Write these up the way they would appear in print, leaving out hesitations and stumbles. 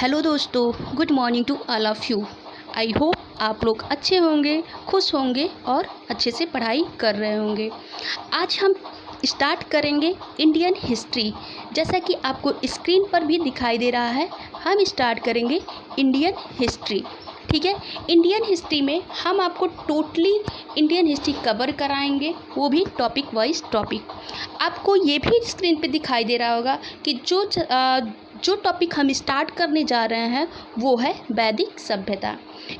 Hello दोस्तों, good morning to all of you. I hope आप लोग अच्छे होंगे, खुश होंगे और अच्छे से पढ़ाई कर रहे होंगे। आज हम स्टार्ट करेंगे इंडियन हिस्ट्री। जैसा कि आपको स्क्रीन पर भी दिखाई दे रहा है, हम स्टार्ट करेंगे इंडियन हिस्ट्री। ठीक है, इंडियन हिस्ट्री में हम आपको टोटली इंडियन हिस्ट्री कवर कराएंगे, वो भी टॉपिक वाइज टॉपिक। आपको ये भी स्क्रीन पे दिखाई दे रहा होगा कि जो टॉपिक हम स्टार्ट करने जा रहे हैं वो है वैदिक सभ्यता।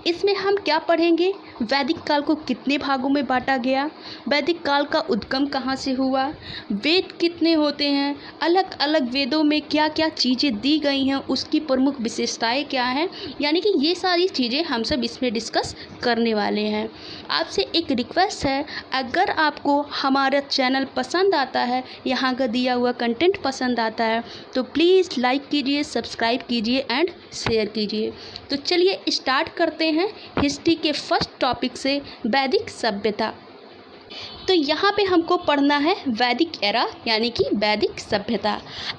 इसमें हम क्या पढ़ेंगे? वैदिक काल को कितने भागों में बांटा गया, वैदिक काल का उद्गम कहाँ से हुआ, वेद कितने होते हैं, अलग अलग वेदों में क्या क्या चीज़ें दी गई हैं, उसकी प्रमुख विशेषताएं क्या हैं, यानी कि ये सारी चीज़ें हम सब इसमें डिस्कस करने वाले हैं। आपसे एक रिक्वेस्ट है, अगर आपको हमारा चैनल पसंद आता है, यहाँ का दिया हुआ कंटेंट पसंद आता है, तो प्लीज़ लाइक कीजिए, सब्सक्राइब कीजिए एंड शेयर कीजिए। तो चलिए स्टार्ट करते हैं हिस्ट्री के फर्स्ट टॉपिक से, वैदिक सभ्यता। तो यहाँ पे हमको पढ़ना है वैदिक एरा यानी कि वैदिक सभ्यता।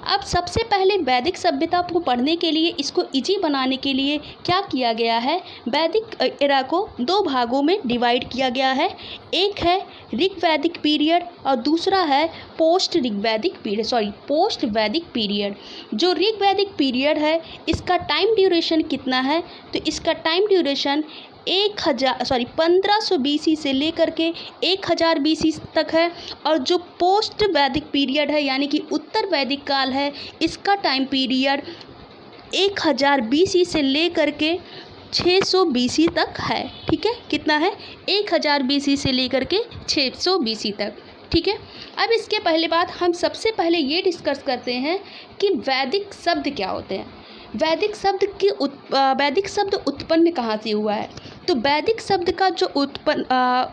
अब सबसे पहले वैदिक सभ्यता को पढ़ने के लिए, इसको इजी बनाने के लिए क्या किया गया है, वैदिक एरा को दो भागों में डिवाइड किया गया है। एक है ऋग्वैदिक पीरियड और दूसरा है पोस्ट वैदिक पीरियड। जो ऋग्वैदिक पीरियड है, इसका टाइम ड्यूरेशन कितना है? तो इसका टाइम ड्यूरेशन 1500 BC से लेकर के 1000 BC तक है। और जो पोस्ट वैदिक पीरियड है यानी कि उत्तर वैदिक काल है, इसका टाइम पीरियड 1000 BC से लेकर के 600 BC तक है। ठीक है, कितना है? 1000 BC से लेकर के 600 BC तक। ठीक है, अब इसके पहले बात हम सबसे पहले ये डिस्कस करते हैं कि वैदिक शब्द क्या होते हैं। वैदिक शब्द उत्पन्न कहाँ से हुआ है? तो वैदिक शब्द का जो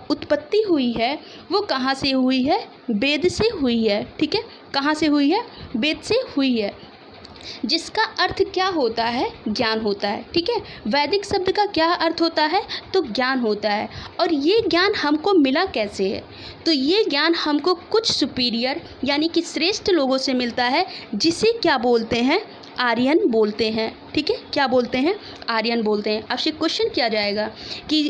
उत्पत्ति हुई है वो कहाँ से हुई है? वेद से हुई है। ठीक है, कहाँ से हुई है? वेद से हुई है, जिसका अर्थ क्या होता है? ज्ञान होता है। ठीक है, वैदिक शब्द का क्या अर्थ होता है? तो ज्ञान होता है। और ये ज्ञान हमको मिला कैसे है? तो ये ज्ञान हमको कुछ सुपीरियर यानी कि श्रेष्ठ लोगों से मिलता है, जिसे क्या बोलते हैं? आर्यन बोलते हैं। ठीक है, क्या बोलते हैं? आर्यन बोलते हैं। आपसे क्वेश्चन किया जाएगा कि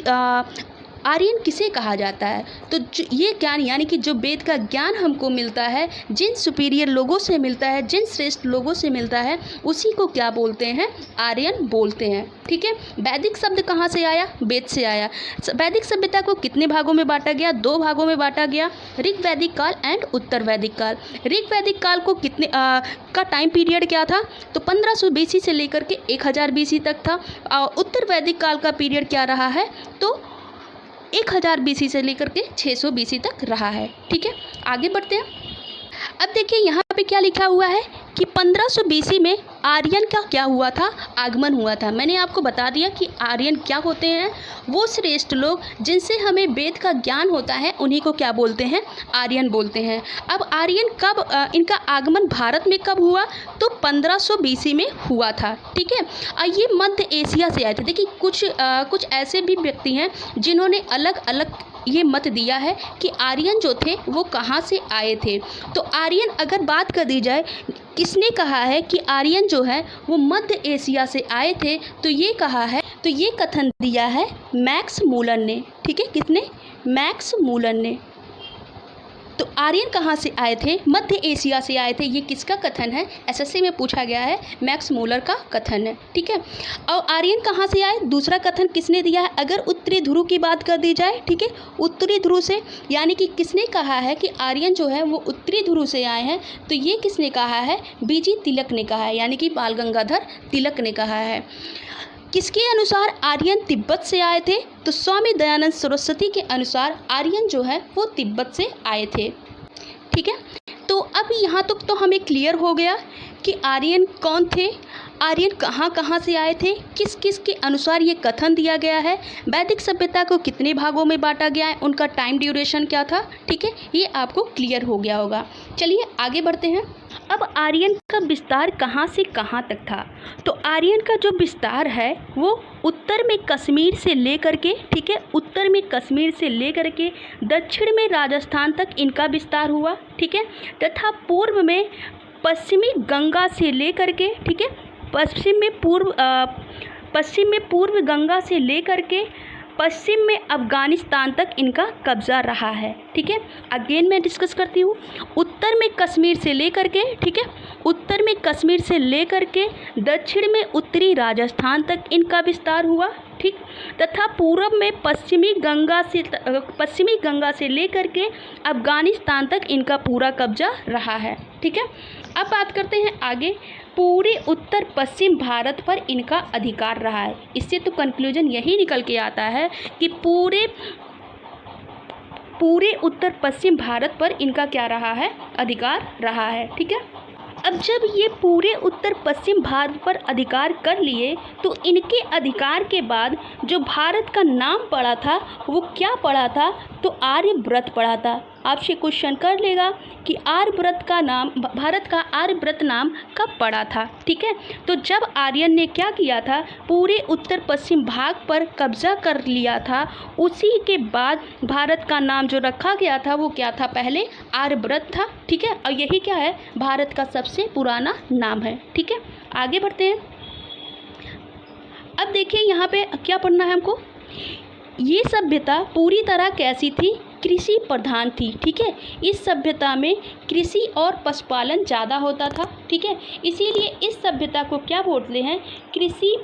आर्यन किसे कहा जाता है? तो ये ज्ञान यानी कि जो वेद का ज्ञान हमको मिलता है, जिन सुपीरियर लोगों से मिलता है, जिन श्रेष्ठ लोगों से मिलता है, उसी को क्या बोलते हैं? आर्यन बोलते हैं। ठीक है, वैदिक शब्द कहाँ से आया? वेद से आया। वैदिक सभ्यता को कितने भागों में बांटा गया? दो भागों में बांटा गया, ऋग्वैदिक काल एंड उत्तर वैदिक काल। ऋग्वैदिक काल को कितने का टाइम पीरियड क्या था? तो 1500 BC से लेकर के 1000 BC तक था। और उत्तर वैदिक काल का पीरियड क्या रहा है? तो 1000 BC से लेकर के 600 BC तक रहा है। ठीक है, आगे बढ़ते हैं। अब देखिए यहाँ पे क्या लिखा हुआ है कि 1500 BC में आर्यन का क्या हुआ था? आगमन हुआ था। मैंने आपको बता दिया कि आर्यन क्या होते हैं। वो श्रेष्ठ लोग जिनसे हमें वेद का ज्ञान होता है, उन्हीं को क्या बोलते हैं? आर्यन बोलते हैं। अब आर्यन कब इनका आगमन भारत में कब हुआ? तो 1500 BC में हुआ था। ठीक है, ये मध्य एशिया से आए थे। देखिए कुछ ऐसे भी व्यक्ति हैं जिन्होंने अलग अलग ये मत दिया है कि आर्यन जो थे वो कहाँ से आए थे। तो आर्यन अगर बात कर दी जाए, किसने कहा है कि आर्यन जो है वो मध्य एशिया से आए थे? तो ये कहा है, तो ये कथन दिया है मैक्स मूलर ने। ठीक है, किसने? मैक्स मूलर ने। तो आर्यन कहाँ से आए थे? मध्य एशिया से आए थे। ये किसका कथन है? SSC में पूछा गया है, मैक्स मूलर का कथन है। ठीक है, और आर्यन कहाँ से आए? दूसरा कथन किसने दिया है? अगर उत्तरी ध्रुव की बात कर दी जाए, ठीक है, उत्तरी ध्रुव से, यानी कि किसने कहा है कि आर्यन जो है वो उत्तरी ध्रुव से आए हैं? तो ये किसने कहा है? BG तिलक ने कहा है, यानी कि बाल गंगाधर तिलक ने कहा है। किसके अनुसार आर्यन तिब्बत से आए थे? तो स्वामी दयानंद सरस्वती के अनुसार आर्यन जो है वो तिब्बत से आए थे। ठीक है, तो अब यहाँ तक तो हमें क्लियर हो गया कि आर्यन कौन थे, आर्यन कहाँ कहाँ से आए थे, किस किस के अनुसार ये कथन दिया गया है, वैदिक सभ्यता को कितने भागों में बांटा गया है, उनका टाइम ड्यूरेशन क्या था। ठीक है, ये आपको क्लियर हो गया होगा। चलिए आगे बढ़ते हैं। अब आर्यन का विस्तार कहाँ से कहाँ तक था? तो आर्यन का जो विस्तार है वो उत्तर में कश्मीर से लेकर के, ठीक है, उत्तर में कश्मीर से लेकर के दक्षिण में राजस्थान तक इनका विस्तार हुआ। ठीक है, तथा पूर्व में पश्चिमी गंगा से लेकर के, ठीक है, पश्चिम में पूर्व गंगा से लेकर के पश्चिम में अफ़गानिस्तान तक इनका कब्ज़ा रहा है। ठीक है, अगेन मैं डिस्कस करती हूँ। उत्तर में कश्मीर से लेकर के, ठीक है, उत्तर में कश्मीर से लेकर के दक्षिण में उत्तरी राजस्थान तक इनका विस्तार हुआ। ठीक, तथा पूर्व में पश्चिमी गंगा से लेकर के अफ़गानिस्तान तक इनका पूरा कब्जा रहा है। ठीक है, अब बात करते हैं आगे। पूरे उत्तर पश्चिम भारत पर इनका अधिकार रहा है। इससे तो कंक्लूजन यही निकल के आता है कि पूरे उत्तर पश्चिम भारत पर इनका क्या रहा है, अधिकार रहा है। ठीक है, अब जब ये पूरे उत्तर पश्चिम भारत पर अधिकार कर लिए तो इनके अधिकार के बाद जो भारत का नाम पड़ा था वो क्या पड़ा था, तो आर्यव्रत पड़ा था। आपसे क्वेश्चन कर लेगा कि आर्यव्रत का नाम, भारत का आर्यव्रत नाम कब पड़ा था। ठीक है, तो जब आर्यन ने क्या किया था, पूरे उत्तर पश्चिम भाग पर कब्जा कर लिया था, उसी के बाद भारत का नाम जो रखा गया था वो क्या था, पहले आर्यव्रत था। ठीक है, और यही क्या है, भारत का सबसे पुराना नाम है। ठीक है, आगे बढ़ते हैं। अब देखिए यहाँ पे क्या पढ़ना है हमको। ये सभ्यता पूरी तरह कैसी थी, कृषि प्रधान थी। ठीक है, इस सभ्यता में कृषि और पशुपालन ज़्यादा होता था। ठीक है, इसीलिए इस सभ्यता को क्या बोलते हैं, कृषि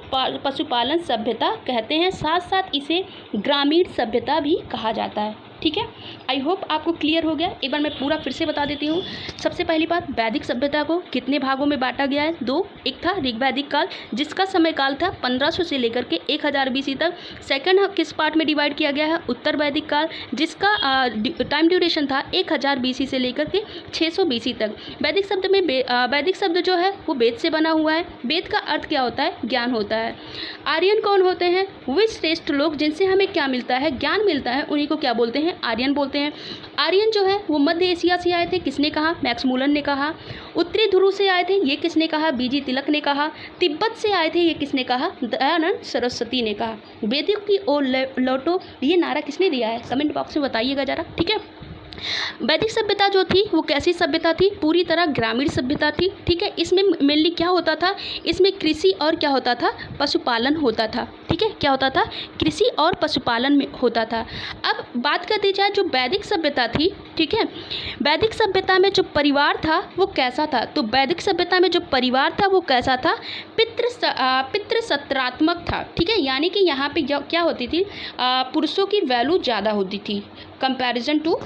पशुपालन सभ्यता कहते हैं। साथ साथ इसे ग्रामीण सभ्यता भी कहा जाता है। ठीक है, आई होप आपको क्लियर हो गया। एक बार मैं पूरा फिर से बता देती हूँ। सबसे पहली बात, वैदिक सभ्यता को कितने भागों में बांटा गया है, 2। एक था ऋग्वैदिक काल, जिसका समय काल था 1500 से लेकर के 1000 BC तक। सेकंड किस पार्ट में डिवाइड किया गया है, उत्तर वैदिक काल, जिसका टाइम ड्यूरेशन था 1000 BC से लेकर के 600 BC तक। वैदिक शब्द जो है वो वेद से बना हुआ है। वेद का अर्थ क्या होता है, ज्ञान होता है। आर्यन कौन होते हैं, वे श्रेष्ठ लोग जिनसे हमें क्या मिलता है, ज्ञान मिलता है, उन्हीं को क्या बोलते हैं, आर्यन बोलते हैं। आर्यन जो है वो मध्य एशिया से आए थे, किसने कहा, मैक्स मूलन ने कहा। उत्तरी ध्रुव से आए थे, ये किसने कहा, बीजी तिलक ने कहा। तिब्बत से आए थे, ये किसने कहा, दयानंद सरस्वती ने कहा। वेदिक की ओर लौटो, ये नारा किसने दिया है, कमेंट बॉक्स में बताइएगा जरा। ठीक है, वैदिक सभ्यता जो थी वो कैसी सभ्यता थी, पूरी तरह ग्रामीण सभ्यता थी। ठीक है, इसमें मेनली क्या होता था, इसमें कृषि और क्या होता था, पशुपालन होता था। ठीक है, क्या होता था, कृषि और पशुपालन में होता था। अब बात कर दी जाए जो वैदिक सभ्यता थी। ठीक है, वैदिक सभ्यता में जो परिवार था वो कैसा था, तो वैदिक सभ्यता में जो परिवार था वो कैसा था, पितृसत्रात्मक था। ठीक है, यानी कि यहाँ पे क्या होती थी, पुरुषों की वैल्यू ज़्यादा होती थी कंपैरिजन टू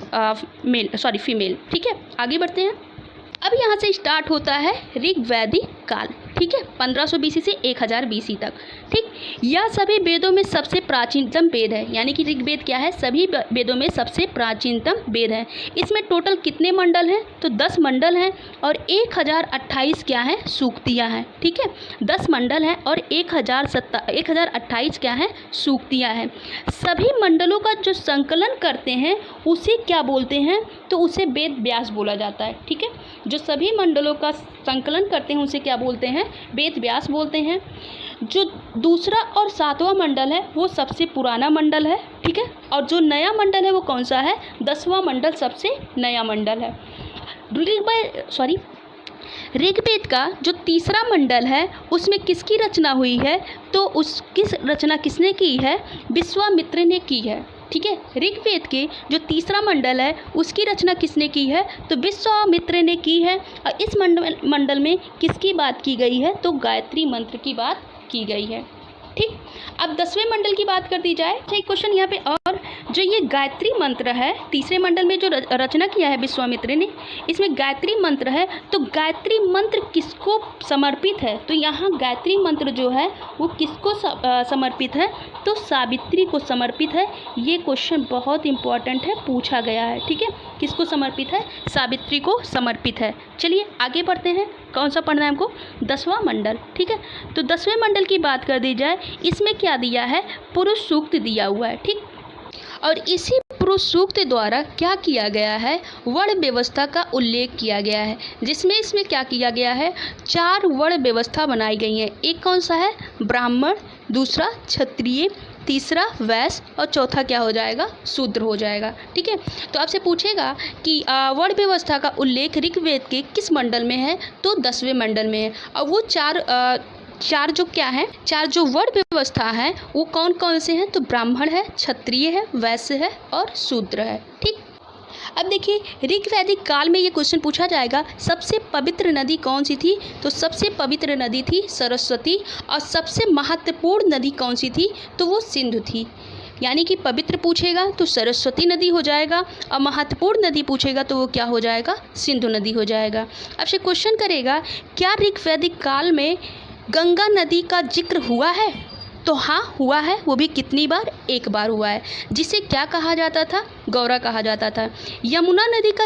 फीमेल। ठीक है, आगे बढ़ते हैं। अब यहाँ से स्टार्ट होता है ऋग्वैदिक काल। ठीक है, 1500 BC से 1000 BC तक। ठीक, यह सभी वेदों में सबसे प्राचीनतम वेद है, यानी कि ऋग्वेद क्या है, सभी वेदों में सबसे प्राचीनतम वेद है। इसमें टोटल कितने मंडल हैं, तो 10 मंडल हैं और 1028 क्या हैं, सूक्तियाँ हैं। ठीक है, 10 मंडल हैं और 1028 क्या हैं, सूक्तियाँ हैं। सभी मंडलों का जो संकलन करते हैं उसे क्या बोलते हैं, तो उसे वेद व्यास बोला जाता है। ठीक है, जो सभी मंडलों का संकलन करते हैं उसे क्या बोलते हैं, वेद व्यास बोलते हैं। जो दूसरा और 7वां मंडल है वो सबसे पुराना मंडल है। ठीक है, और जो नया मंडल है वो कौन सा है, 10वां मंडल सबसे नया मंडल है। ऋग्वेद का जो तीसरा मंडल है उसमें किसकी रचना हुई है, तो रचना किसने की है, विश्वामित्र ने की है। ठीक है, ऋग्वेद के जो तीसरा मंडल है उसकी रचना किसने की है, तो विश्वामित्र ने की है। और इस मंडल में किसकी बात की गई है, तो गायत्री मंत्र की बात की गई है। ठीक, अब 10वें मंडल की बात कर दी जाए। एक क्वेश्चन यहाँ पे, और जो ये गायत्री मंत्र है, तीसरे मंडल में जो रचना किया है विश्वामित्र ने, इसमें गायत्री मंत्र है, तो गायत्री मंत्र किसको समर्पित है, तो यहाँ गायत्री मंत्र जो है वो किसको समर्पित है, तो सावित्री को समर्पित है। ये क्वेश्चन बहुत इंपॉर्टेंट है, पूछा गया है। ठीक है, किसको समर्पित है, सावित्री को समर्पित है। चलिए आगे बढ़ते हैं, कौन सा पढ़ना है हमको, 10वां मंडल। ठीक है, तो 10वें मंडल की बात कर दी जाए, इसमें क्या दिया है, पुरुष सूक्त दिया हुआ है। ठीक, और इसी पुरुष सूक्त द्वारा क्या किया गया है, वर्ण व्यवस्था का उल्लेख किया गया है, जिसमें इसमें क्या किया गया है, 4 वर्ण व्यवस्था बनाई गई हैं। एक कौन सा है, ब्राह्मण, दूसरा क्षत्रिय, तीसरा वैश्य और चौथा क्या हो जाएगा, शूद्र हो जाएगा। ठीक है, तो आपसे पूछेगा कि वर्ण व्यवस्था का उल्लेख ऋग्वेद के किस मंडल में है, तो 10वें मंडल में है। और वो चार जो क्या है, चार जो वर्ण व्यवस्था है वो कौन कौन से हैं? तो ब्राह्मण है, क्षत्रिय है, वैश्य है और शूद्र है। ठीक, अब देखिए ऋग वैदिक काल में ये क्वेश्चन पूछा जाएगा, सबसे पवित्र नदी कौन सी थी? तो सबसे पवित्र नदी थी सरस्वती। और सबसे महत्वपूर्ण नदी कौन सी थी? तो वो सिंधु थी। यानी कि पवित्र पूछेगा तो सरस्वती नदी हो जाएगा, और महत्वपूर्ण नदी पूछेगा तो वो क्या हो जाएगा? सिंधु नदी हो जाएगा। अब से क्वेश्चन करेगा, क्या ऋग वैदिक काल में गंगा नदी का जिक्र हुआ है? तो हाँ हुआ है, वो भी कितनी बार? एक बार हुआ है, जिसे क्या कहा जाता था? गौरा कहा जाता था। यमुना नदी का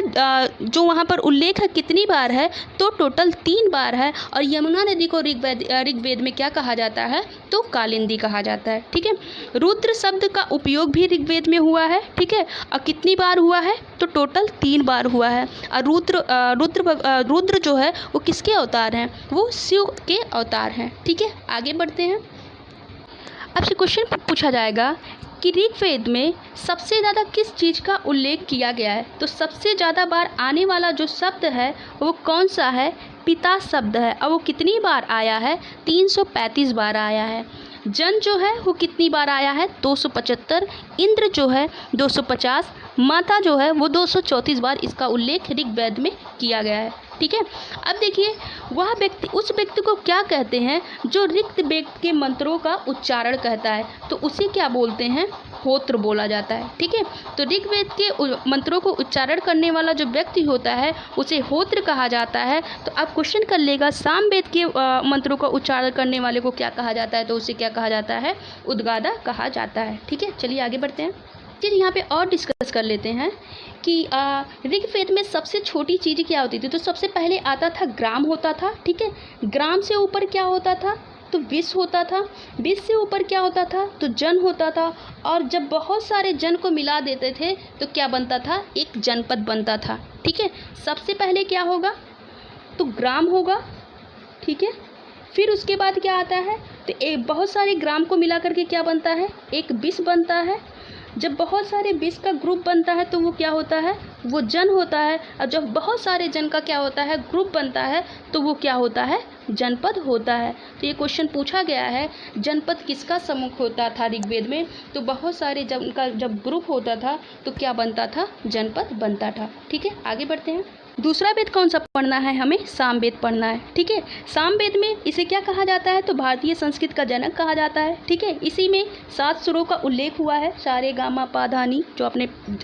जो वहाँ पर उल्लेख है कितनी बार है? तो टोटल 3 बार है। और यमुना नदी को ऋग्वेद में क्या कहा जाता है? तो कालिंदी कहा जाता है। ठीक है, रुद्र शब्द का उपयोग भी ऋग्वेद में हुआ है। ठीक है, और कितनी बार हुआ है? तो टोटल 3 बार हुआ है। और रुद्र जो है वो किसके अवतार हैं? वो शिव के अवतार हैं। ठीक है, आगे बढ़ते हैं। आपसे क्वेश्चन पूछा जाएगा कि ऋग्वेद में सबसे ज़्यादा किस चीज़ का उल्लेख किया गया है? तो सबसे ज़्यादा बार आने वाला जो शब्द है वो कौन सा है? पिता शब्द है। और वो कितनी बार आया है? 335 बार आया है। जन जो है वो कितनी बार आया है? 275। इंद्र जो है 250। माता जो है वो 234 बार इसका उल्लेख ऋग्वेद में किया गया है। ठीक है, अब देखिए वह व्यक्ति, उस व्यक्ति को क्या कहते हैं जो ऋग वेद के मंत्रों का उच्चारण कहता है? तो उसे क्या बोलते हैं? होत्र बोला जाता है। ठीक है, तो ऋग्वेद के मंत्रों को उच्चारण करने वाला जो व्यक्ति होता है उसे होत्र कहा जाता है। तो आप क्वेश्चन कर लेगा, सामवेद के मंत्रों का उच्चारण करने वाले को क्या कहा जाता है? तो उसे क्या कहा जाता है? उद्गाता कहा जाता है। ठीक है, चलिए आगे बढ़ते हैं। फिर यहाँ पे और डिस्कस कर लेते हैं कि ऋग्वेद में सबसे छोटी चीज़ क्या होती थी? तो सबसे पहले आता था ग्राम होता था। ठीक है, ग्राम से ऊपर क्या होता था? तो विश्व होता था। विश्व से ऊपर क्या होता था? तो जन होता था। और जब बहुत सारे जन को मिला देते थे तो क्या बनता था? एक जनपद बनता था। ठीक है, सबसे पहले क्या होगा? तो ग्राम होगा। ठीक है, फिर उसके बाद क्या आता है? तो बहुत सारे ग्राम को मिला करके क्या बनता है? एक विश्व बनता है। जब बहुत सारे विश्व का ग्रुप बनता है तो वो क्या होता है? वो जन होता है। और जब बहुत सारे जन का क्या होता है? ग्रुप बनता है तो वो क्या होता है? जनपद होता है। तो ये क्वेश्चन पूछा गया है, जनपद किसका सम्मुख होता था ऋग्वेद में? तो बहुत सारे जन का जब ग्रुप होता था तो क्या बनता था? जनपद बनता था। ठीक है, आगे बढ़ते हैं। दूसरा वेद कौन सा पढ़ना है हमें? सामवेद पढ़ना है। ठीक है, सामवेद में इसे क्या कहा जाता है? तो भारतीय संस्कृत का जनक कहा जाता है। ठीक है, इसी में 7 सुरों का उल्लेख हुआ है, सारे गामा पा धा नी, जो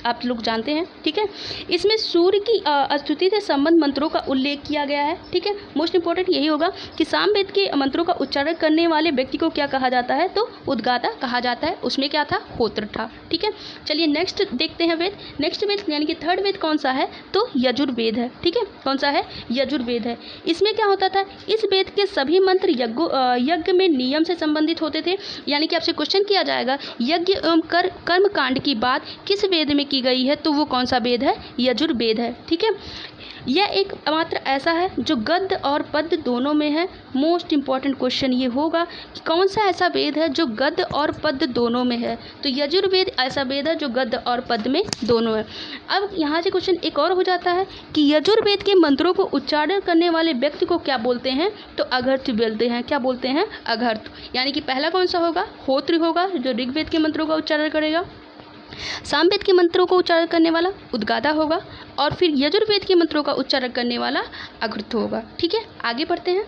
आप लोग जानते हैं। ठीक है, इसमें सूर्य की स्तुति से संबंध मंत्रों का उल्लेख किया गया है। ठीक है, मोस्ट इंपॉर्टेंट यही होगा कि सामवेद के मंत्रों का उच्चारण करने वाले व्यक्ति को क्या कहा जाता है? तो उद्गाता कहा जाता है। उसमें क्या था? होत्र था। ठीक है, चलिए नेक्स्ट देखते हैं वेद। नेक्स्ट वेद यानी कि थर्ड वेद कौन सा है? तो यजुर्वेद है। ठीक है, कौन सा है? यजुर्वेद है। इसमें क्या होता था? इस वेद के सभी मंत्र यज्ञ में नियम से संबंधित होते थे। यानी कि आपसे क्वेश्चन किया जाएगा, यज्ञ एवं कर्म कांड की बात किस वेद में की गई है? तो वो कौन सा वेद है? यजुर्वेद है। ठीक है, यह एक मात्र ऐसा है जो गद्य और पद्य दोनों में है। मोस्ट इंपॉर्टेंट क्वेश्चन ये होगा कि कौन सा ऐसा वेद है जो गद्य और पद्य दोनों में है? तो यजुर्वेद ऐसा वेद है जो गद्य और पद्य में दोनों है। अब यहाँ से क्वेश्चन एक और हो जाता है कि यजुर्वेद के मंत्रों को उच्चारण करने वाले व्यक्ति को क्या बोलते हैं? तो अघर्त बोलते हैं। क्या बोलते हैं? अघर्त। यानी कि पहला कौन सा होगा? होत्र होगा, जो ऋग्वेद के मंत्रों का उच्चारण करेगा। सामवेद के मंत्रों को उच्चारण करने वाला उद्गाता होगा, और फिर यजुर्वेद के मंत्रों का उच्चारण करने वाला अघृत होगा। ठीक है, आगे बढ़ते हैं।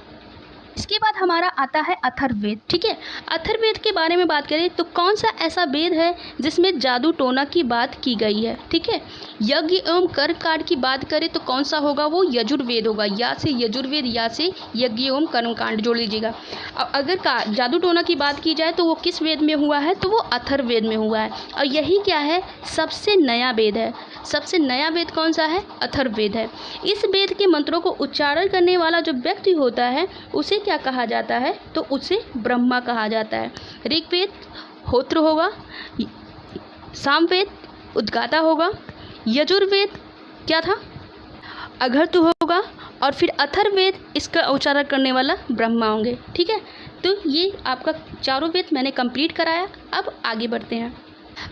इसके बाद हमारा आता है अथर्ववेद। ठीक है, अथर्ववेद के बारे में बात करें तो कौन सा ऐसा वेद है जिसमें जादू टोना की बात की गई है? ठीक है, यज्ञ एवं कर्म कांड की बात करें तो कौन सा होगा? वो यजुर्वेद होगा। या से यजुर्वेद या से यज्ञ एवं कर्म कांड जोड़ लीजिएगा। अब अगर जादू टोना की बात की जाए तो वो किस वेद में हुआ है? तो वो अथर्ववेद में हुआ है। और यही क्या है? सबसे नया वेद है। सबसे नया वेद कौन सा है? अथर्ववेद है। इस वेद के मंत्रों को उच्चारण करने वाला जो व्यक्ति होता है उसे क्या कहा जाता है? तो उसे ब्रह्मा कहा जाता है। ऋग्वेद होत्र होगा, सामवेद उद्गाता होगा, यजुर्वेद क्या था? अघर्त होगा, और फिर अथर्ववेद इसका उच्चारण करने वाला ब्रह्मा होंगे। ठीक है, तो ये आपका चारों वेद मैंने कंप्लीट कराया। अब आगे बढ़ते हैं।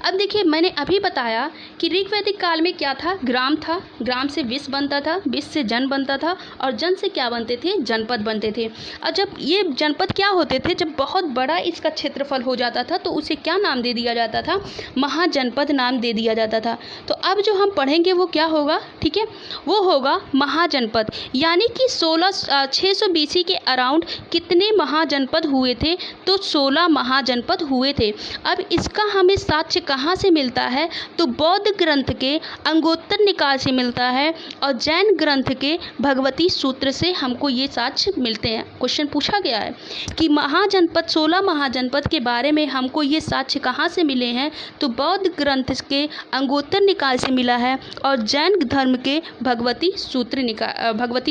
अब देखिए, मैंने अभी बताया कि ऋग्वैदिक काल में क्या था, ग्राम था, ग्राम से विश्व बनता था, विश्व से जन बनता था, और जन से क्या बनते थे, जनपद बनते थे। और जब ये जनपद क्या होते थे, जब बहुत बड़ा इसका क्षेत्रफल हो जाता था तो उसे क्या नाम दे दिया जाता था, महाजनपद नाम दे दिया जाता था। तो अब जो हम पढ़ेंगे वो क्या होगा, ठीक है, वो होगा महाजनपद। यानी कि 600 BC के अराउंड कितने महाजनपद हुए थे, तो 16 महाजनपद हुए थे। अब इसका हमें साक्ष्य कहाँ से मिलता है, तो बौद्ध ग्रंथ के अंगोत्तर निकाय से मिलता है और जैन ग्रंथ के भगवती सूत्र से हमको ये साक्ष्य मिलते हैं। क्वेश्चन पूछा गया है कि महाजनपद 16 महाजनपद के बारे में हमको ये साक्ष्य कहाँ से मिले हैं, तो बौद्ध ग्रंथ के अंगोत्तर निकाय से मिला है और जैन धर्म के भगवती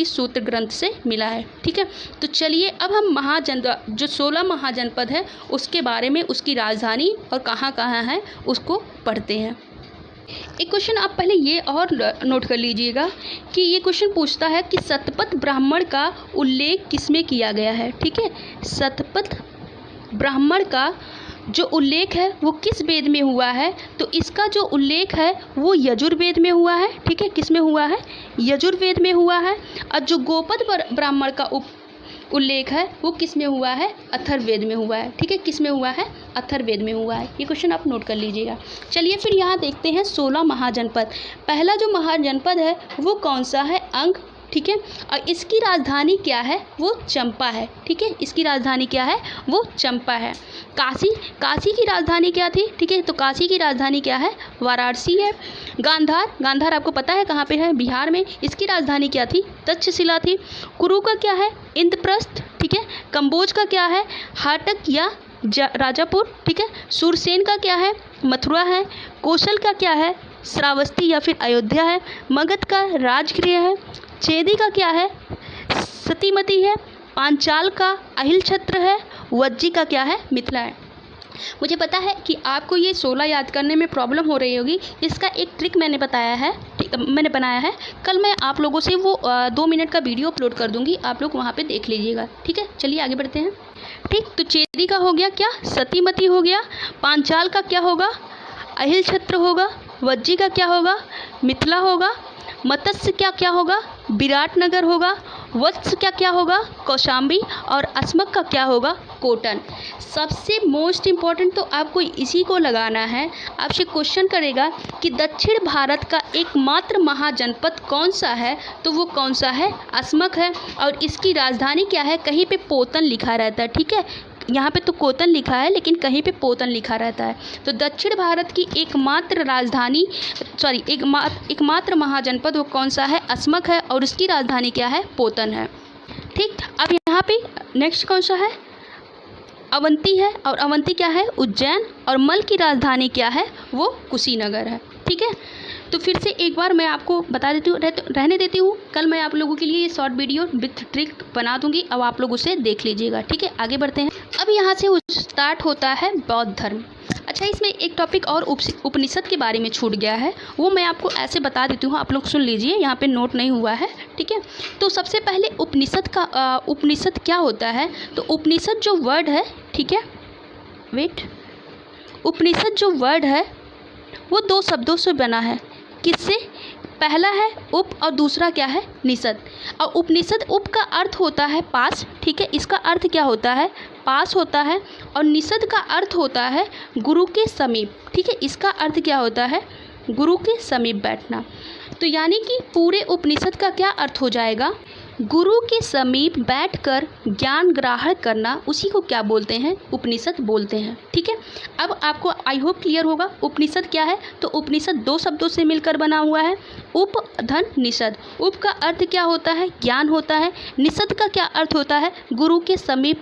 सूत्र ग्रंथ से मिला है। ठीक है, तो चलिए अब हम जो 16 महाजनपद है उसके बारे में, उसकी राजधानी और कहाँ कहाँ है उसको पढ़ते हैं। एक क्वेश्चन आप पहले ये और नोट कर लीजिएगा कि ये क्वेश्चन पूछता है कि शतपथ ब्राह्मण का उल्लेख किसमें किया गया है। ठीक है, शतपथ ब्राह्मण का जो उल्लेख है वो किस वेद में हुआ है, तो इसका जो उल्लेख है वो यजुर्वेद में हुआ है। ठीक है, किस में हुआ है, यजुर्वेद में हुआ है। और जो गोपद ब्राह्मण का उल्लेख है वो किस में हुआ है, अथर्ववेद में हुआ है। ठीक है, किस में हुआ है, अथर्ववेद में हुआ है। ये क्वेश्चन आप नोट कर लीजिएगा। चलिए फिर यहाँ देखते हैं 16 महाजनपद। पहला जो महाजनपद है वो कौन सा है, अंग। ठीक है, और इसकी राजधानी क्या है, वो चंपा है। ठीक है, इसकी राजधानी क्या है, वो चंपा है। काशी की राजधानी क्या थी, ठीक है, तो काशी की राजधानी क्या है, वाराणसी है। गांधार आपको पता है कहाँ पे है, बिहार में। इसकी राजधानी क्या थी, तक्षशिला थी। कुरु का क्या है, इंद्रप्रस्थ। ठीक है, कंबोज का क्या है, हाटक या राजापुर। ठीक है, सूरसेन का क्या है, मथुरा है। कौशल का क्या है, श्रावस्ती या फिर अयोध्या है। मगध का राजगृह है। चेदी का क्या है, सतीमती है। पांचाल का अहिल छत्र है। वज्जी का क्या है, मिथिला है। मुझे पता है कि आपको ये 16 याद करने में प्रॉब्लम हो रही होगी। इसका एक ट्रिक मैंने बनाया है। कल मैं आप लोगों से वो 2 मिनट का वीडियो अपलोड कर दूंगी, आप लोग वहाँ पे देख लीजिएगा। ठीक है, चलिए आगे बढ़ते हैं। ठीक, तो चेदी का हो गया क्या, सतीमती हो गया। पांचाल का क्या होगा, अहिल छत्र होगा। वज्जी का क्या होगा, मिथिला होगा। मत्स्य क्या होगा, विराटनगर होगा। वत्स क्या होगा, कौशाम्बी। और अस्मक का क्या होगा, कोटन। सबसे मोस्ट इम्पॉर्टेंट तो आपको इसी को लगाना है। आपसे क्वेश्चन करेगा कि दक्षिण भारत का एकमात्र महाजनपद कौन सा है, तो वो कौन सा है, अस्मक है। और इसकी राजधानी क्या है, कहीं पे पोतन लिखा रहता है। ठीक है, यहाँ पे तो कोतन लिखा है लेकिन कहीं पे पोतन लिखा रहता है। तो दक्षिण भारत की एकमात्र महाजनपद वो कौन सा है, अस्मक है, और उसकी राजधानी क्या है, पोतन है। ठीक, अब यहाँ पे नेक्स्ट कौन सा है, अवंती है। और अवंती क्या है, उज्जैन। और मल की राजधानी क्या है, वो कुशीनगर है। ठीक है, तो फिर से एक बार मैं आपको बता देती हूँ, रहने देती हूँ। कल मैं आप लोगों के लिए ये शॉर्ट वीडियो विथ ट्रिक बना दूंगी, अब आप लोग उसे देख लीजिएगा। ठीक है, आगे बढ़ते हैं। अब यहाँ से स्टार्ट होता है बौद्ध धर्म। अच्छा, इसमें एक टॉपिक और उपनिषद के बारे में छूट गया है, वो मैं आपको ऐसे बता देती हूँ, आप लोग सुन लीजिए, यहाँ पे नोट नहीं हुआ है। ठीक है, तो सबसे पहले उपनिषद क्या होता है, तो उपनिषद जो वर्ड है, ठीक है, उपनिषद जो वर्ड है वो 2 शब्दों से बना है। किससे, पहला है उप और दूसरा क्या है, निषद। और उपनिषद, उप का अर्थ होता है पास। ठीक है, इसका अर्थ क्या होता है, पास होता है। और निषद का अर्थ होता है गुरु के समीप। ठीक है, इसका अर्थ क्या होता है, गुरु के समीप बैठना। तो यानी कि पूरे उपनिषद का क्या अर्थ हो जाएगा, गुरु के समीप बैठकर ज्ञान ग्रहण करना, उसी को क्या बोलते हैं, उपनिषद बोलते हैं। ठीक है, अब आपको आई होप क्लियर होगा उपनिषद क्या है। तो उपनिषद 2 शब्दों से मिलकर बना हुआ है, उप धन निषद। उप का अर्थ क्या होता है, ज्ञान होता है। निषद का क्या अर्थ होता है, गुरु के समीप।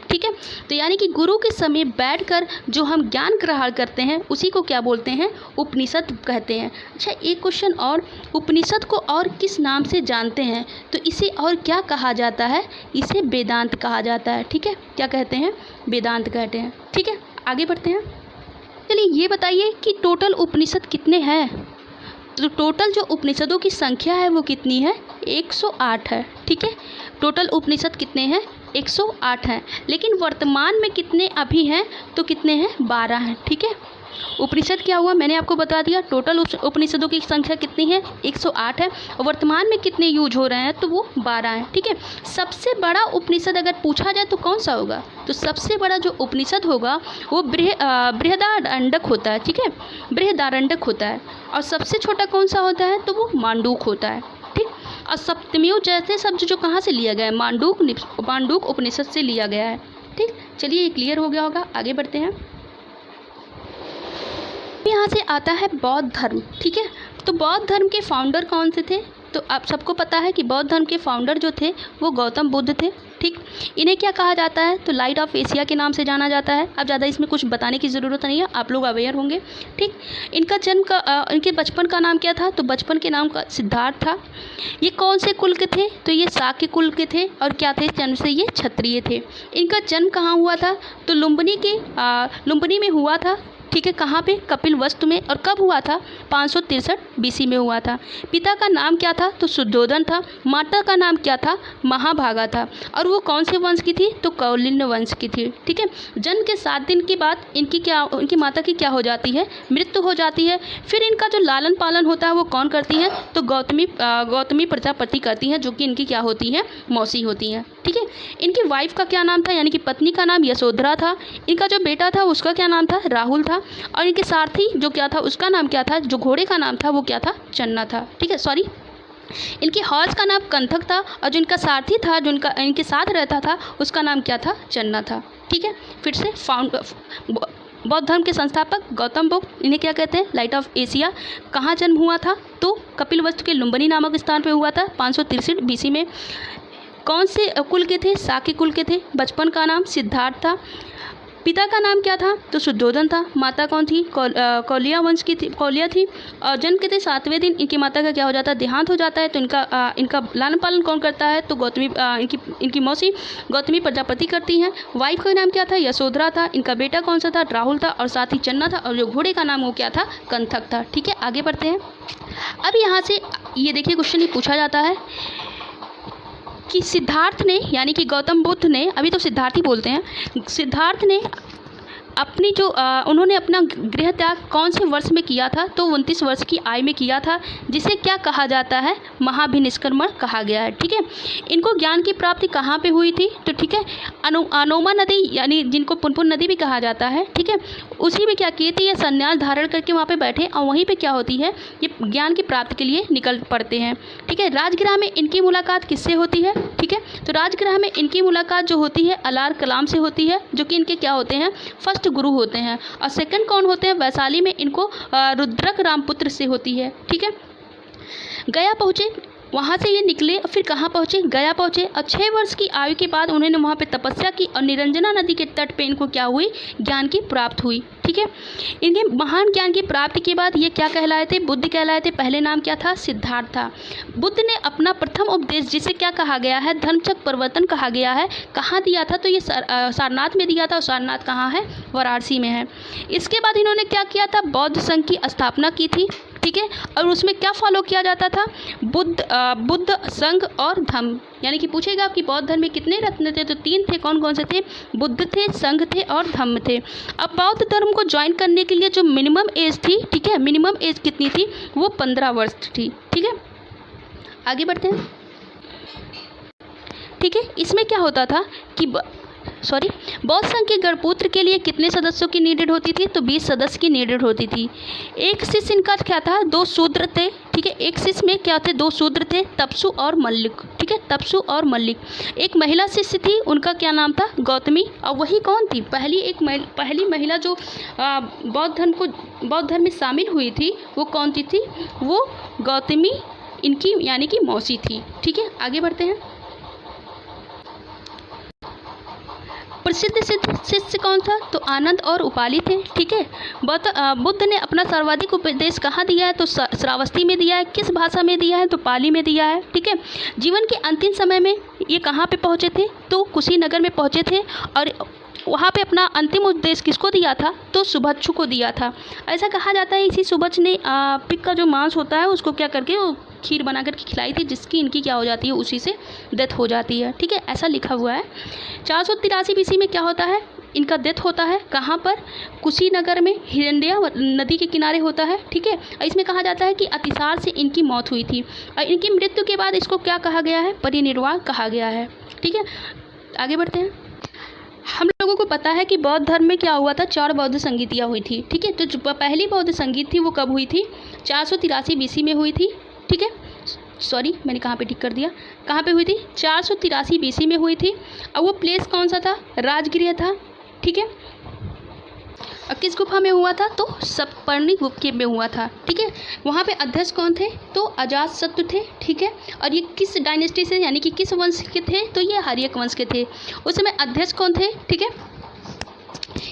ठीक है, तो यानी कि गुरु के समीप बैठकर जो हम ज्ञान ग्रहण करते हैं उसी को क्या बोलते हैं, उपनिषद कहते हैं। अच्छा, एक क्वेश्चन और, उपनिषद को और किस नाम से जानते हैं, तो इसे और क्या कहा जाता है, इसे वेदांत कहा जाता है। ठीक है, क्या कहते हैं, वेदांत कहते हैं। ठीक है, आगे बढ़ते हैं। चलिए ये बताइए कि टोटल उपनिषद कितने हैं। तो टोटल जो उपनिषदों की संख्या है वो कितनी है, 108 है। ठीक है, टोटल उपनिषद कितने हैं, 108 हैं। लेकिन वर्तमान में कितने अभी हैं, तो कितने हैं, 12 हैं। ठीक है, उपनिषद क्या हुआ मैंने आपको बता दिया। टोटल उपनिषदों की संख्या कितनी है? 108 है। और वर्तमान में कितने यूज हो रहे हैं? तो वो 12 हैं। ठीक है, सबसे बड़ा उपनिषद अगर पूछा जाए तो कौन सा होगा? तो सबसे बड़ा जो उपनिषद होगा वो बृहदारण्यक होता है। ठीक है, बृहदारण्यक होता है। और सबसे छोटा कौन सा होता है? तो वो मांडूक होता है। ठीक, और सप्तम्यो जैसे शब्द जो कहाँ से लिया गया है? मांडूक उपनिषद से लिया गया है। ठीक, चलिए ये क्लियर हो गया होगा, आगे बढ़ते हैं। यहाँ से आता है बौद्ध धर्म। ठीक है, तो बौद्ध धर्म के फाउंडर कौन से थे? तो आप सबको पता है कि बौद्ध धर्म के फाउंडर जो थे वो गौतम बुद्ध थे। ठीक, इन्हें क्या कहा जाता है? तो लाइट ऑफ एशिया के नाम से जाना जाता है। अब ज़्यादा इसमें कुछ बताने की ज़रूरत नहीं है, आप लोग अवेयर होंगे। ठीक, इनका जन्म का इनके बचपन का नाम क्या था? तो बचपन के नाम का सिद्धार्थ था। ये कौन से कुल के थे? तो ये शाक्य कुल के थे। और क्या थे? जन्म से ये क्षत्रिय थे। इनका जन्म कहाँ हुआ था? तो लुम्बिनी में हुआ था। ठीक है, कहाँ पे? कपिलवस्तु में। और कब हुआ था? 563 BC में हुआ था। पिता का नाम क्या था? तो शुद्धोधन था। माता का नाम क्या था? महाभागा था। और वो कौन से वंश की थी? तो कौलिन्य वंश की थी। ठीक है, जन्म के 7 दिन के बाद इनकी माता की क्या हो जाती है? मृत्यु हो जाती है। फिर इनका जो लालन पालन होता है वो कौन करती है? तो गौतमी प्रजापति करती हैं, जो कि इनकी क्या होती हैं? मौसी होती हैं। ठीक है, इनकी वाइफ का क्या नाम था? यानी कि पत्नी का नाम यशोधरा था। इनका जो बेटा था उसका क्या नाम था? राहुल था। और इनके सारथी जो क्या था उसका नाम क्या था? जो घोड़े का नाम था वो क्या था? चन्ना था। ठीक है, सॉरी, इनके हॉर्स का नाम कंथक था। और जो इनका सारथी था, जो इनके साथ रहता था, उसका नाम क्या था? चन्ना था। ठीक है, फिर से बौद्ध धर्म के संस्थापक गौतम बुद्ध, इन्हें क्या कहते हैं? Light of Asia. कहाँ जन्म हुआ था? तो कपिलवस्तु के लुम्बिनी नामक स्थान पर हुआ था 563 BC में। कौन से कुल के थे? शाक्य कुल के थे। बचपन का नाम सिद्धार्थ था। पिता का नाम क्या था? तो शुद्धोधन था। माता कौन थी? कौलिया वंश की थी, कौलिया थी। और जन्म के थे 7वें दिन इनकी माता का क्या हो जाता है? देहांत हो जाता है। तो इनका लालन पालन कौन करता है? तो इनकी मौसी गौतमी प्रजापति करती हैं। वाइफ का नाम क्या था? यशोधरा था। इनका बेटा कौन सा था? राहुल था। और साथ ही चन्ना था। और जो घोड़े का नाम वो क्या था? कंथक था। ठीक है, आगे बढ़ते हैं। अब यहाँ से ये देखिए क्वेश्चन ये पूछा जाता है कि सिद्धार्थ ने, यानी कि गौतम बुद्ध ने, अभी तो सिद्धार्थ ही बोलते हैं, सिद्धार्थ ने अपनी उन्होंने अपना गृह त्याग कौन से वर्ष में किया था? तो 29 वर्ष की आयु में किया था, जिसे क्या कहा जाता है? महाभिनिष्क्रमण कहा गया है। ठीक है, इनको ज्ञान की प्राप्ति कहाँ पे हुई थी? तो ठीक है, अनोमा नदी, यानी जिनको पुनपुन नदी भी कहा जाता है। ठीक है, उसी में क्या की थी? ये संन्यास धारण करके वहाँ पे बैठे और वहीं पे क्या होती है? ये ज्ञान की प्राप्ति के लिए निकल पड़ते हैं। ठीक है, राजगृह में इनकी मुलाकात किससे होती है? ठीक है, तो राजगृह में इनकी मुलाकात जो होती है अलार कलाम से होती है, जो कि इनके क्या होते हैं? फर्स्ट गुरु होते हैं। और सेकंड कौन होते हैं? वैशाली में इनको रुद्रक रामपुत्र से होती है। ठीक है, गया पहुँचे, वहाँ से ये निकले और फिर कहाँ पहुँचे? गया पहुँचे। और 6 वर्ष की आयु के बाद उन्होंने वहाँ पे तपस्या की और निरंजना नदी के तट पे इनको क्या हुई? ज्ञान की प्राप्त हुई। ठीक है, इनके महान ज्ञान की प्राप्ति के बाद ये क्या कहलाए थे? बुद्ध कहलाए थे। पहले नाम क्या था? सिद्धार्थ था। बुद्ध ने अपना प्रथम उपदेश, जिसे क्या कहा गया है? धर्मचक्र प्रवर्तन कहा गया है, कहाँ दिया था? तो ये सारनाथ में दिया था। और सारनाथ कहाँ है? वाराणसी में है। इसके बाद इन्होंने क्या किया था? बौद्ध संघ की स्थापना की थी। ठीक है, और उसमें क्या फॉलो किया जाता था? बुद्ध संघ और धम्म। यानी कि पूछेगा कि बौद्ध धर्म में कितने रत्न थे? तो 3 थे। कौन कौन से थे? बुद्ध थे, संघ थे और धम्म थे। अब बौद्ध धर्म को ज्वाइन करने के लिए जो मिनिमम एज थी, ठीक है, मिनिमम एज कितनी थी? वो 15 वर्ष थी। ठीक है, आगे बढ़ते हैं। ठीक है, इसमें क्या होता था कि बौद्ध संघ के गणपुत्र के लिए कितने सदस्यों की नीडेड होती थी? तो 20 सदस्य की नीडेड होती थी। एक शिष्य इनका क्या था? 2 शूद्र थे। ठीक है, एक शिष्य में क्या थे? 2 शूद्र थे, तपसु और मल्लिक। ठीक है, तपसु और मल्लिक। एक महिला शिष्य थी, उनका क्या नाम था? गौतमी। और वही कौन थी? पहली महिला जो बौद्ध धर्म में शामिल हुई थी, वो कौन थी? वो गौतमी, इनकी यानी कि मौसी थी। ठीक है, आगे बढ़ते हैं। प्रसिद्ध शिष्य कौन था? तो आनंद और उपाली थे। ठीक है, बुद्ध ने अपना सर्वाधिक उपदेश कहाँ दिया है? तो श्रावस्ती में दिया है। किस भाषा में दिया है? तो पाली में दिया है। ठीक है, जीवन के अंतिम समय में ये कहाँ पे पहुँचे थे? तो कुशीनगर में पहुँचे थे। और वहाँ पे अपना अंतिम उपदेश किसको दिया था? तो सुभच्छु को दिया था। ऐसा कहा जाता है इसी सुभच्छु ने पिग का जो मांस होता है उसको क्या करके वो खीर बना करके खिलाई थी, जिसकी इनकी क्या हो जाती है? उसी से डेथ हो जाती है। ठीक है, ऐसा लिखा हुआ है। 483 BC में क्या होता है? इनका डेथ होता है कहाँ पर, कुशीनगर में हिरण्या नदी के किनारे होता है। ठीक है, इसमें कहा जाता है कि अतिसार से इनकी मौत हुई थी और इनकी मृत्यु के बाद इसको क्या कहा गया है, परिनिर्वाण कहा गया है। ठीक है, आगे बढ़ते हैं। हम लोगों को पता है कि बौद्ध धर्म में क्या हुआ था, 4 बौद्ध संगीतियाँ हुई थी। ठीक है, तो जो पहली बौद्ध संगीत थी वो कब हुई थी, 483 BC में हुई थी। ठीक है, सॉरी मैंने कहाँ पे टिक कर दिया, कहाँ पे हुई थी, 483 BC में हुई थी। और वो प्लेस कौन सा था, राजगृह था। ठीक है, और किस गुफा में हुआ था, तो सप्तपर्णी गुफा में हुआ था। ठीक है, वहाँ पे अध्यक्ष कौन थे, तो अजातशत्रु थे। ठीक है, और ये किस डायनेस्टी से यानी कि किस वंश के थे, तो ये हर्यक वंश के थे। उस समय अध्यक्ष कौन थे, ठीक है,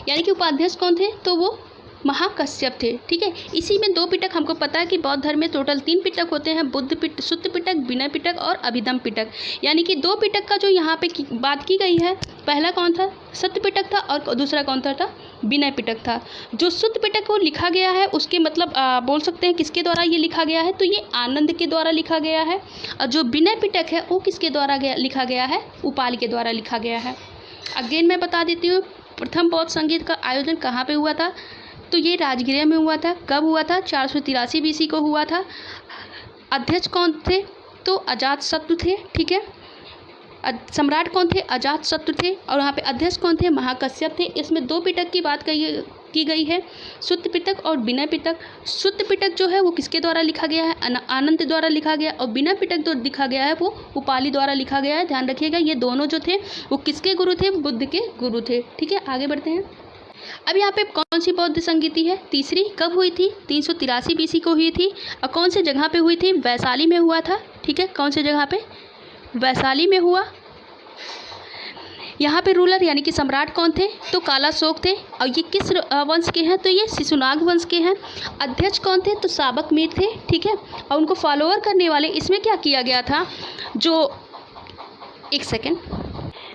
यानी कि उपाध्यक्ष कौन थे, तो वो महाकश्यप थे। ठीक है, इसी में 2 पिटक हमको पता है कि बौद्ध धर्म में टोटल 3 पिटक होते हैं, बुद्ध पिटक, सुत्त पिटक, विनय पिटक और अभिधम पिटक। यानी कि 2 पिटक का जो यहाँ पे बात की गई है, पहला कौन था, सत्य पिटक था और दूसरा कौन था, विनय पिटक था। जो सुत्त पिटक को लिखा गया है उसके मतलब बोल सकते हैं किसके द्वारा ये लिखा गया है, तो ये आनंद के द्वारा लिखा गया है। और जो विनय पिटक है वो किसके द्वारा लिखा गया है, उपाल के द्वारा लिखा गया है। अगेन मैं बता देती हूँ, प्रथम बौद्ध संगीत का आयोजन कहाँ पे हुआ था, तो ये राजगृह में हुआ था। कब हुआ था, 483 BC को हुआ था। अध्यक्ष कौन थे, तो अजातशत्रु थे। ठीक है, सम्राट कौन थे, अजातशत्रु थे। और वहाँ पे अध्यक्ष कौन थे, महाकश्यप थे। इसमें 2 पिटक की बात की गई है, सुत्त पिटक और विनय पिटक। सुत्त पिटक जो है वो किसके द्वारा लिखा गया है, आनंद द्वारा लिखा गया। और विनय पिटक जो लिखा गया है वो उपाली द्वारा लिखा गया है। ध्यान रखिएगा, ये दोनों जो थे वो किसके गुरु थे, बुद्ध के गुरु थे। ठीक है, आगे बढ़ते हैं। अब यहाँ पे कौन सी बौद्ध संगीति है, तीसरी। कब हुई थी, 383 BC को हुई थी। और कौन से जगह पे हुई थी, वैशाली में हुआ था। ठीक है, कौन से जगह पे, वैशाली में हुआ। यहाँ पे रूलर यानी कि सम्राट कौन थे, तो कालाशोक थे। और ये किस वंश के हैं, तो ये शिशुनाग वंश के हैं। अध्यक्ष कौन थे, तो साबक मीर थे। ठीक है, और उनको फॉलोअर करने वाले, इसमें क्या किया गया था, जो एक सेकेंड,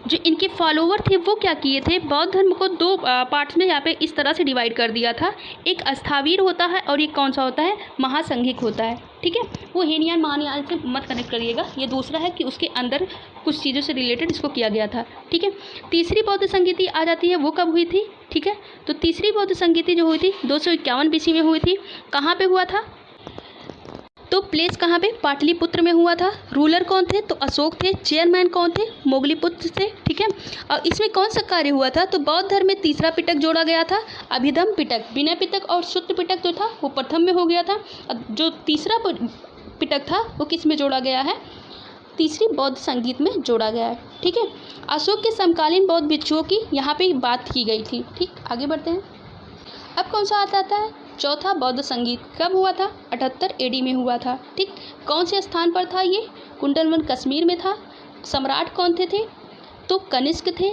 जो इनके फॉलोवर थे वो क्या किए थे, बौद्ध धर्म को 2 पार्ट्स में यहाँ पे इस तरह से डिवाइड कर दिया था। एक अस्थावीर होता है और एक कौन सा होता है, महासंघिक होता है। ठीक है, वो हीनयान महायान से मत कनेक्ट करिएगा, ये दूसरा है कि उसके अंदर कुछ चीज़ों से रिलेटेड इसको किया गया था। ठीक है, तीसरी बौद्ध संगीति आ जाती है, वो कब हुई थी। ठीक है, तो तीसरी बौद्ध संगीति जो हुई थी 251 BC में हुई थी। कहाँ पर हुआ था, तो प्लेस कहाँ पे, पाटलिपुत्र में हुआ था। रूलर कौन थे, तो अशोक थे। चेयरमैन कौन थे, मोगलीपुत्र थे। ठीक है, और इसमें कौन सा कार्य हुआ था, तो बौद्ध धर्म में तीसरा पिटक जोड़ा गया था, अभिधम पिटक। विनय पिटक और सुत्त पिटक जो था वो प्रथम में हो गया था। जो तीसरा पिटक था वो किस में जोड़ा गया है, तीसरी बौद्ध संगीत में जोड़ा गया है। ठीक है, अशोक के समकालीन बौद्ध भिक्षुओं की यहाँ पे बात की गई थी। ठीक, आगे बढ़ते हैं। अब कौन सा आता है, चौथा बौद्ध संगीत। कब हुआ था, 78 AD में हुआ था। ठीक, कौन से स्थान पर था ये, कुंडलवन कश्मीर में था। सम्राट कौन थे, तो कनिष्क थे।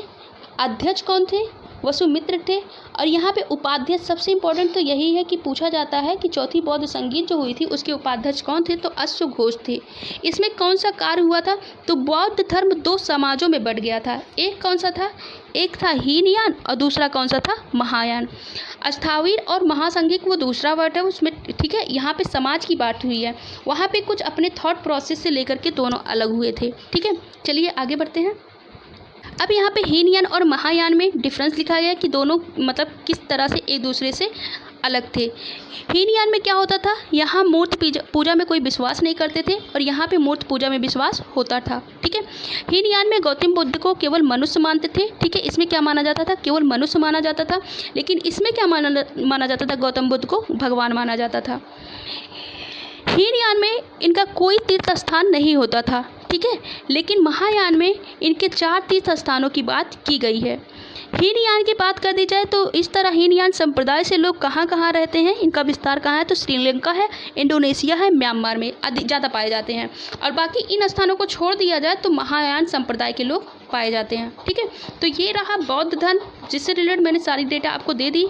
अध्यक्ष कौन थे, वसुमित्र थे। और यहाँ पे उपाध्यक्ष सबसे इम्पोर्टेंट तो यही है कि पूछा जाता है कि चौथी बौद्ध संगीत जो हुई थी उसके उपाध्यक्ष कौन थे, तो अश्वघोष थे। इसमें कौन सा कार्य हुआ था, तो बौद्ध धर्म 2 समाजों में बढ़ गया था। एक कौन सा था, एक था हीनयान और दूसरा कौन सा था, महायान। अस्थावीर और महासंघिक वो दूसरा वर्ड है उसमें। ठीक है, यहाँ पे समाज की बात हुई है, वहाँ पे कुछ अपने थॉट प्रोसेस से लेकर के दोनों अलग हुए थे। ठीक है, चलिए आगे बढ़ते हैं। अब यहाँ पे हीनयान और महायान में डिफरेंस लिखा गया कि दोनों मतलब किस तरह से एक दूसरे से अलग थे। हीनयान में क्या होता था, यहाँ मूर्ति पूजा में कोई विश्वास नहीं करते थे और यहाँ पे मूर्ति पूजा में विश्वास होता था। ठीक है, हीनयान में गौतम बुद्ध को केवल मनुष्य मानते थे। ठीक है, इसमें क्या माना जाता था, केवल मनुष्य माना जाता था। लेकिन इसमें क्या माना जाता था, गौतम बुद्ध को भगवान माना जाता था। हीनयान में इनका कोई तीर्थ स्थान नहीं होता था। ठीक है, लेकिन महायान में इनके 4 तीर्थ स्थानों की बात की गई है। हीनयान की बात कर दी जाए तो इस तरह हीनयान संप्रदाय से लोग कहाँ कहाँ रहते हैं, इनका विस्तार कहाँ है, तो श्रीलंका है, इंडोनेशिया है, म्यांमार में अधिक ज़्यादा पाए जाते हैं। और बाकी इन स्थानों को छोड़ दिया जाए तो महायान संप्रदाय के लोग पाए जाते हैं। ठीक है, तो ये रहा बौद्ध धर्म, जिससे रिलेटेड मैंने सारी डेटा आपको दे दी।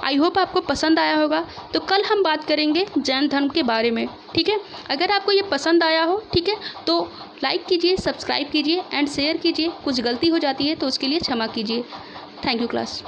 आई होप आपको पसंद आया होगा। तो कल हम बात करेंगे जैन धर्म के बारे में। ठीक है, अगर आपको ये पसंद आया हो, ठीक है, तो लाइक कीजिए, सब्सक्राइब कीजिए एंड शेयर कीजिए। कुछ गलती हो जाती है तो उसके लिए क्षमा कीजिए। Thank you class.